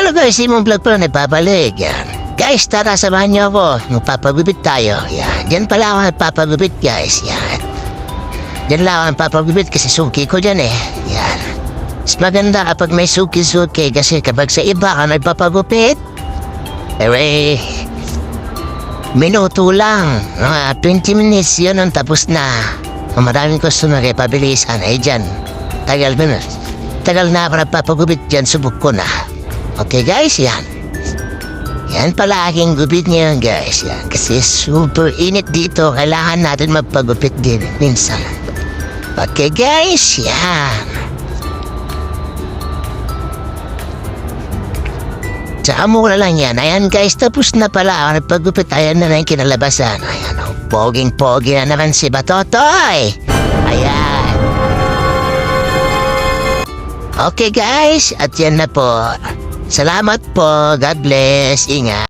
Hello guys, Simon Vlog po nagpapalik. Yan. Guys, tara samahan niyo ako. Magpapagupit tayo. Yan. Diyan pala ako nagpapagupit guys. Yan. Diyan lang ako nagpapagupit kasi suki ko dyan eh. Yan. Mas maganda kapag may suki-suki kasi kapag sa iba ka nagpapagupit, minuto lang. Mga 20 minutes yun ang tapos na. Kung maraming customer eh, pabilisan. Eh dyan. Tagal na ako nagpapagupit dyan. Subok ko na. Okay guys, yan. Yan pala aking gupit ngayon guys. Yan. Kasi super init dito. Kailangan natin magpagupit din minsan. Okay guys, yan. Tsaka mura lang yan. Ayan guys, tapos na pala ako nagpagupit. Ayan na yung kinalabasan. Ayan, poging-pogi na naman si Batotoy. Ayan. Okay guys, at yan na po. Salamat po. God bless. Ingat.